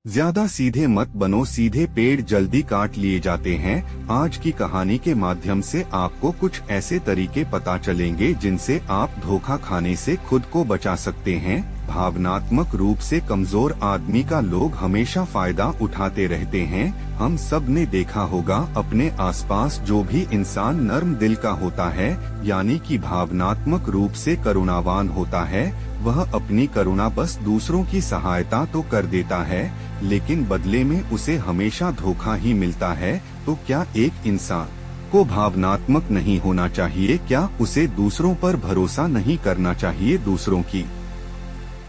ज्यादा सीधे मत बनो, सीधे पेड़ जल्दी काट लिए जाते हैं। आज की कहानी के माध्यम से आपको कुछ ऐसे तरीके पता चलेंगे जिनसे आप धोखा खाने से खुद को बचा सकते हैं। भावनात्मक रूप से कमजोर आदमी का लोग हमेशा फायदा उठाते रहते हैं। हम सब ने देखा होगा अपने आसपास जो भी इंसान नर्म दिल का होता है, यानी कि भावनात्मक रूप से करुणावान होता है, वह अपनी करुणा बस दूसरों की सहायता तो कर देता है, लेकिन बदले में उसे हमेशा धोखा ही मिलता है। तो क्या एक इंसान को भावनात्मक नहीं होना चाहिए? क्या उसे दूसरों पर भरोसा नहीं करना चाहिए? दूसरों की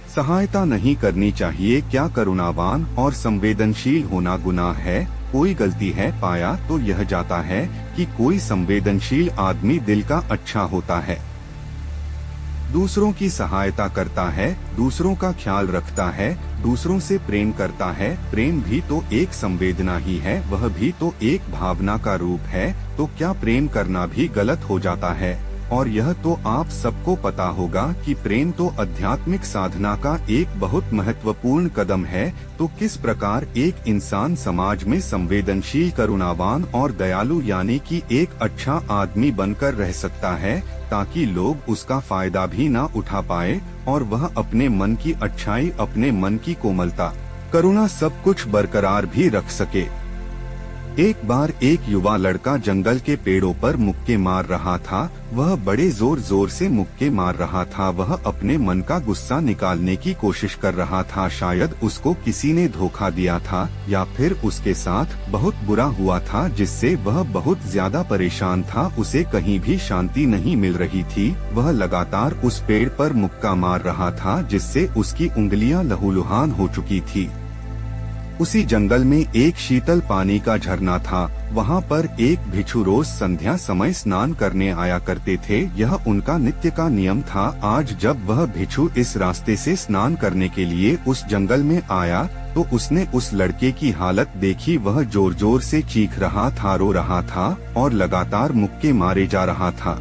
सहायता नहीं करनी चाहिए? क्या करुणावान और संवेदनशील होना गुनाह है? कोई गलती है पाया तो यह जाता है कि कोई संवेदनशील आदमी दिल का अच्छा होता है, दूसरों की सहायता करता है, दूसरों का ख्याल रखता है, दूसरों से प्रेम करता है। प्रेम भी तो एक संवेदना ही है, वह भी तो एक भावना का रूप है। तो क्या प्रेम करना भी गलत हो जाता है? और यह तो आप सबको पता होगा कि प्रेम तो आध्यात्मिक साधना का एक बहुत महत्वपूर्ण कदम है। तो किस प्रकार एक इंसान समाज में संवेदनशील, करुणावान और दयालु यानी कि एक अच्छा आदमी बनकर रह सकता है, ताकि लोग उसका फायदा भी ना उठा पाए और वह अपने मन की अच्छाई, अपने मन की कोमलता, करुणा सब कुछ बरकरार भी रख सके। एक बार एक युवा लड़का जंगल के पेड़ों पर मुक्के मार रहा था। वह बड़े जोर जोर से मुक्के मार रहा था। वह अपने मन का गुस्सा निकालने की कोशिश कर रहा था। शायद उसको किसी ने धोखा दिया था या फिर उसके साथ बहुत बुरा हुआ था, जिससे वह बहुत ज्यादा परेशान था। उसे कहीं भी शांति नहीं मिल रही थी। वह लगातार उस पेड़ पर मुक्का मार रहा था, जिससे उसकी उंगलियां लहूलुहान हो चुकी थी। उसी जंगल में एक शीतल पानी का झरना था। वहाँ पर एक भिक्षु रोज संध्या समय स्नान करने आया करते थे। यह उनका नित्य का नियम था। आज जब वह भिक्षु इस रास्ते से स्नान करने के लिए उस जंगल में आया, तो उसने उस लड़के की हालत देखी। वह जोर जोर से चीख रहा था, रो रहा था और लगातार मुक्के मारे जा रहा था।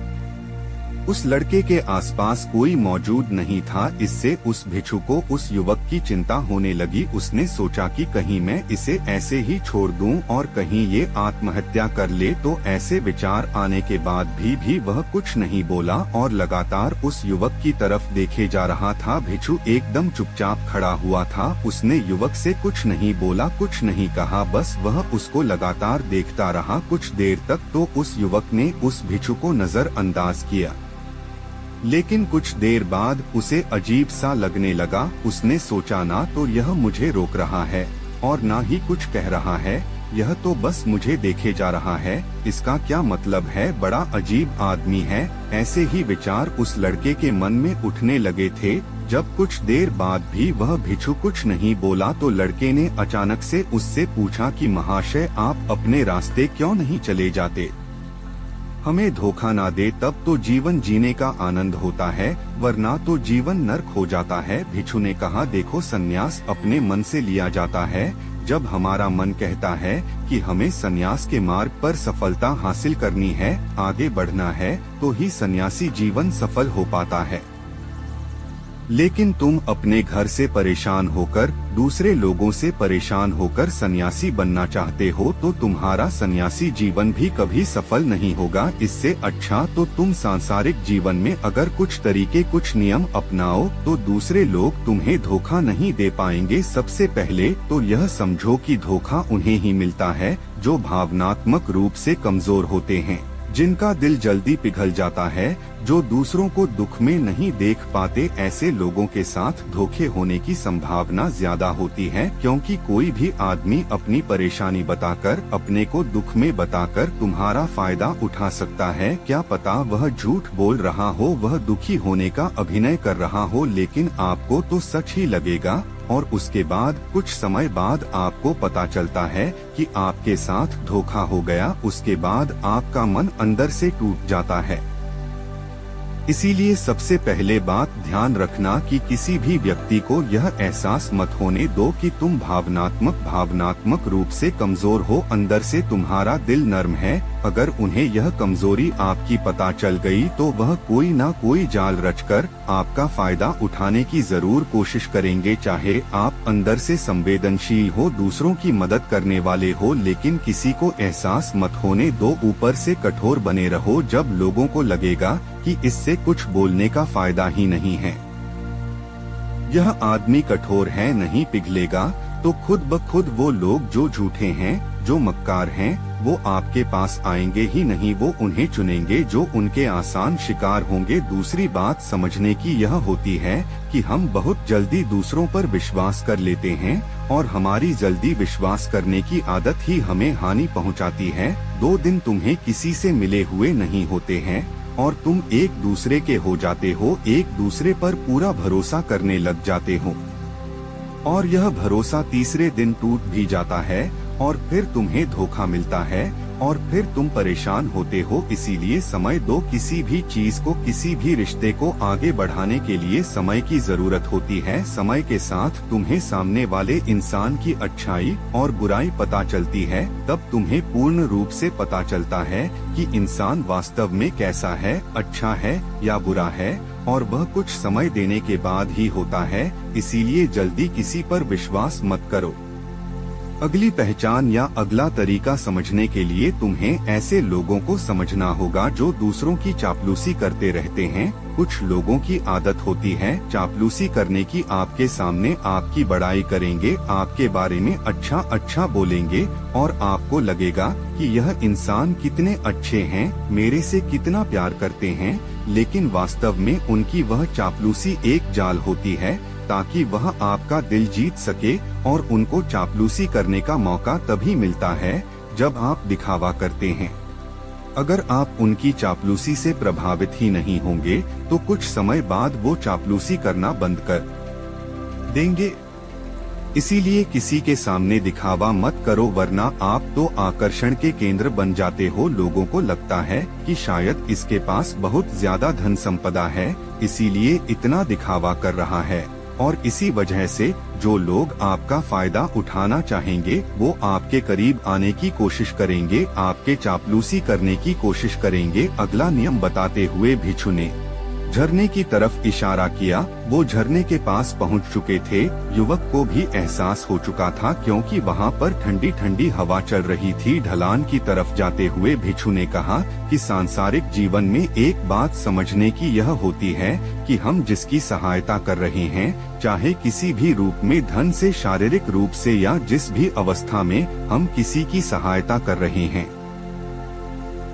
उस लड़के के आसपास कोई मौजूद नहीं था। इससे उस भिक्षु को उस युवक की चिंता होने लगी। उसने सोचा कि कहीं मैं इसे ऐसे ही छोड़ दूं और कहीं ये आत्महत्या कर ले। तो ऐसे विचार आने के बाद भी वह कुछ नहीं बोला और लगातार उस युवक की तरफ देखे जा रहा था। भिक्षु एकदम चुपचाप खड़ा हुआ था। उसने युवक से कुछ नहीं बोला, कुछ नहीं कहा, बस वह उसको लगातार देखता रहा। कुछ देर तक तो उस युवक ने उस भिक्षु को नजरअंदाज किया, लेकिन कुछ देर बाद उसे अजीब सा लगने लगा। उसने सोचा, ना तो यह मुझे रोक रहा है और ना ही कुछ कह रहा है, यह तो बस मुझे देखे जा रहा है। इसका क्या मतलब है? बड़ा अजीब आदमी है। ऐसे ही विचार उस लड़के के मन में उठने लगे थे। जब कुछ देर बाद भी वह भिक्षु कुछ नहीं बोला, तो लड़के ने अचानक से उससे पूछा कि महाशय, आप अपने रास्ते क्यों नहीं चले जाते? हमें धोखा ना दे, तब तो जीवन जीने का आनंद होता है, वरना तो जीवन नर्क हो जाता है। भिक्षु ने कहा, देखो, संन्यास अपने मन से लिया जाता है। जब हमारा मन कहता है कि हमें संन्यास के मार्ग पर सफलता हासिल करनी है, आगे बढ़ना है, तो ही सन्यासी जीवन सफल हो पाता है। लेकिन तुम अपने घर से परेशान होकर, दूसरे लोगों से परेशान होकर सन्यासी बनना चाहते हो, तो तुम्हारा सन्यासी जीवन भी कभी सफल नहीं होगा। इससे अच्छा तो तुम सांसारिक जीवन में अगर कुछ तरीके, कुछ नियम अपनाओ, तो दूसरे लोग तुम्हें धोखा नहीं दे पाएंगे। सबसे पहले तो यह समझो कि धोखा उन्हें ही मिलता है जो भावनात्मक रूप से कमजोर होते हैं, जिनका दिल जल्दी पिघल जाता है, जो दूसरों को दुख में नहीं देख पाते। ऐसे लोगों के साथ धोखे होने की संभावना ज्यादा होती है, क्योंकि कोई भी आदमी अपनी परेशानी बताकर, अपने को दुख में बताकर तुम्हारा फायदा उठा सकता है। क्या पता वह झूठ बोल रहा हो, वह दुखी होने का अभिनय कर रहा हो, लेकिन आपको तो सच ही लगेगा। और उसके बाद कुछ समय बाद आपको पता चलता है कि आपके साथ धोखा हो गया। उसके बाद आपका मन अंदर से टूट जाता है। इसीलिए सबसे पहले बात ध्यान रखना कि किसी भी व्यक्ति को यह एहसास मत होने दो कि तुम भावनात्मक रूप से कमजोर हो। अंदर से तुम्हारा दिल नर्म है। अगर उन्हें यह कमजोरी आपकी पता चल गई तो वह कोई ना कोई जाल रचकर आपका फायदा उठाने की जरूर कोशिश करेंगे। चाहे आप अंदर से संवेदनशील हो, दूसरों की मदद करने वाले हो, लेकिन किसी को एहसास मत होने दो। ऊपर से कठोर बने रहो। जब लोगों को लगेगा कि इससे कुछ बोलने का फायदा ही नहीं है, यह आदमी कठोर है, नहीं पिघलेगा, तो खुद ब खुद वो लोग जो झूठे हैं, जो मक्कार हैं, वो आपके पास आएंगे ही नहीं। वो उन्हें चुनेंगे जो उनके आसान शिकार होंगे। दूसरी बात समझने की यह होती है कि हम बहुत जल्दी दूसरों पर विश्वास कर लेते हैं और हमारी जल्दी विश्वास करने की आदत ही हमें हानि पहुंचाती है। 2 दिन तुम्हें किसी से मिले हुए नहीं होते हैं और तुम एक दूसरे के हो जाते हो, एक दूसरे पर पूरा भरोसा करने लग जाते हो और यह भरोसा तीसरे दिन टूट भी जाता है और फिर तुम्हें धोखा मिलता है और फिर तुम परेशान होते हो। इसीलिए समय दो। किसी भी चीज को, किसी भी रिश्ते को आगे बढ़ाने के लिए समय की जरूरत होती है। समय के साथ तुम्हें सामने वाले इंसान की अच्छाई और बुराई पता चलती है। तब तुम्हें पूर्ण रूप से पता चलता है कि इंसान वास्तव में कैसा है, अच्छा है या बुरा है, और वह कुछ समय देने के बाद ही होता है। इसीलिए जल्दी किसी पर विश्वास मत करो। अगली पहचान या अगला तरीका समझने के लिए तुम्हें ऐसे लोगों को समझना होगा जो दूसरों की चापलूसी करते रहते हैं। कुछ लोगों की आदत होती है चापलूसी करने की। आपके सामने आपकी बड़ाई करेंगे, आपके बारे में अच्छा बोलेंगे और आपको लगेगा कि यह इंसान कितने अच्छे हैं, मेरे से कितना प्यार करते हैं। लेकिन वास्तव में उनकी वह चापलूसी एक जाल होती है ताकि वह आपका दिल जीत सके, और उनको चापलूसी करने का मौका तभी मिलता है जब आप दिखावा करते हैं। अगर आप उनकी चापलूसी से प्रभावित ही नहीं होंगे तो कुछ समय बाद वो चापलूसी करना बंद कर देंगे। इसीलिए किसी के सामने दिखावा मत करो, वरना आप तो आकर्षण के केंद्र बन जाते हो। लोगों को लगता है कि शायद इसके पास बहुत ज्यादा धन संपदा है, इसीलिए इतना दिखावा कर रहा है। और इसी वजह से जो लोग आपका फायदा उठाना चाहेंगे वो आपके करीब आने की कोशिश करेंगे, आपके चापलूसी करने की कोशिश करेंगे। अगला नियम बताते हुए भिक्षु ने झरने की तरफ इशारा किया। वो झरने के पास पहुंच चुके थे। युवक को भी एहसास हो चुका था क्योंकि वहां पर ठंडी ठंडी हवा चल रही थी। ढलान की तरफ जाते हुए भिक्षु ने कहा कि सांसारिक जीवन में एक बात समझने की यह होती है कि हम जिसकी सहायता कर रहे हैं, चाहे किसी भी रूप में, धन से, शारीरिक रूप से या जिस भी अवस्था में हम किसी की सहायता कर रहे हैं,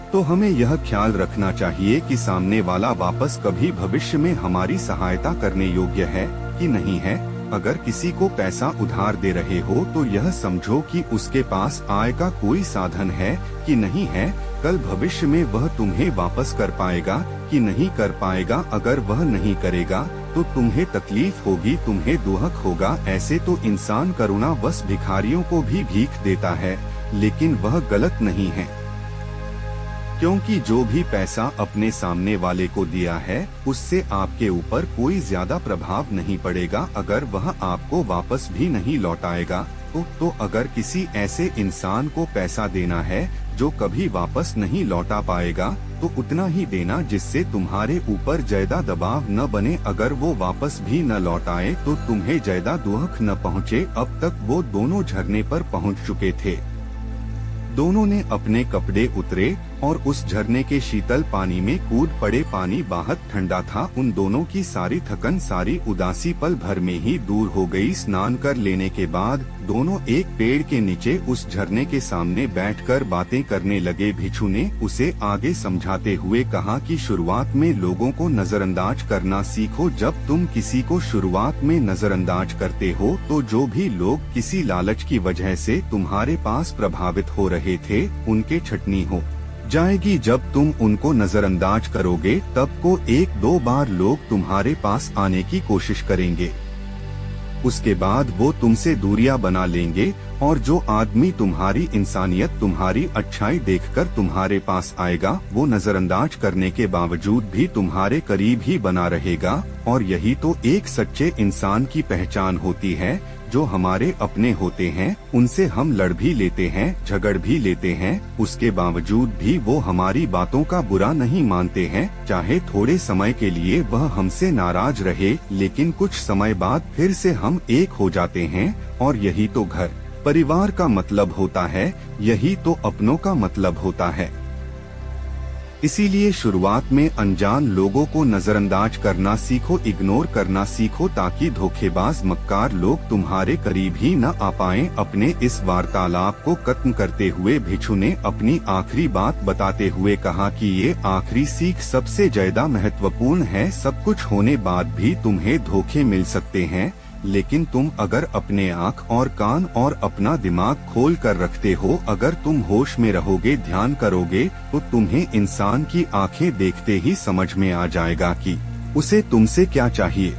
तो हमें यह ख्याल रखना चाहिए कि सामने वाला वापस कभी भविष्य में हमारी सहायता करने योग्य है कि नहीं है। अगर किसी को पैसा उधार दे रहे हो तो यह समझो कि उसके पास आय का कोई साधन है कि नहीं है। कल भविष्य में वह तुम्हें वापस कर पाएगा कि नहीं कर पाएगा। अगर वह नहीं करेगा तो तुम्हें तकलीफ होगी, तुम्हें दुख होगा। ऐसे तो इंसान करुणावश भिखारियों को भी भीख देता है, लेकिन वह गलत नहीं है, क्योंकि जो भी पैसा अपने सामने वाले को दिया है उससे आपके ऊपर कोई ज्यादा प्रभाव नहीं पड़ेगा। अगर वह आपको वापस भी नहीं लौटाएगा तो अगर किसी ऐसे इंसान को पैसा देना है जो कभी वापस नहीं लौटा पाएगा तो उतना ही देना जिससे तुम्हारे ऊपर ज्यादा दबाव न बने। अगर वो वापस भी न लौटाए तो तुम्हें ज्यादा दुख न पहुँचे। अब तक वो दोनों झरने पर पहुँच चुके थे। दोनों ने अपने कपड़े उतरे और उस झरने के शीतल पानी में कूद पड़े। पानी बहुत ठंडा था। उन दोनों की सारी थकन, सारी उदासी पल भर में ही दूर हो गई। स्नान कर लेने के बाद दोनों एक पेड़ के नीचे उस झरने के सामने बैठकर बातें करने लगे। भिक्षु ने उसे आगे समझाते हुए कहा कि शुरुआत में लोगों को नजरअंदाज करना सीखो। जब तुम किसी को शुरुआत में नजरअंदाज करते हो तो जो भी लोग किसी लालच की वजह से तुम्हारे पास प्रभावित हो रहे थे उनके छटनी हो जाएगी। जब तुम उनको नजरअंदाज करोगे तब को 1-2 बार लोग तुम्हारे पास आने की कोशिश करेंगे। उसके बाद वो तुमसे दूरियां बना लेंगे। और जो आदमी तुम्हारी इंसानियत, तुम्हारी अच्छाई देखकर तुम्हारे पास आएगा, वो नजरअंदाज करने के बावजूद भी तुम्हारे करीब ही बना रहेगा। और यही तो एक सच्चे इंसान की पहचान होती है। जो हमारे अपने होते हैं उनसे हम लड़ भी लेते हैं, झगड़ भी लेते हैं, उसके बावजूद भी वो हमारी बातों का बुरा नहीं मानते हैं। चाहे थोड़े समय के लिए वह हमसे नाराज रहे, लेकिन कुछ समय बाद फिर से हम एक हो जाते हैं। और यही तो घर परिवार का मतलब होता है, यही तो अपनों का मतलब होता है। इसीलिए शुरुआत में अनजान लोगों को नजरअंदाज करना सीखो, इग्नोर करना सीखो, ताकि धोखेबाज मक्कार लोग तुम्हारे करीब ही न आ पाएं। अपने इस वार्तालाप को खत्म करते हुए भिक्षु ने अपनी आखिरी बात बताते हुए कहा कि ये आखिरी सीख सबसे ज्यादा महत्वपूर्ण है। सब कुछ होने बाद भी तुम्हें धोखे मिल सकते हैं, लेकिन तुम अगर अपने आँख और कान और अपना दिमाग खोल कर रखते हो, अगर तुम होश में रहोगे, ध्यान करोगे, तो तुम्हें इंसान की आंखें देखते ही समझ में आ जाएगा कि उसे तुमसे क्या चाहिए।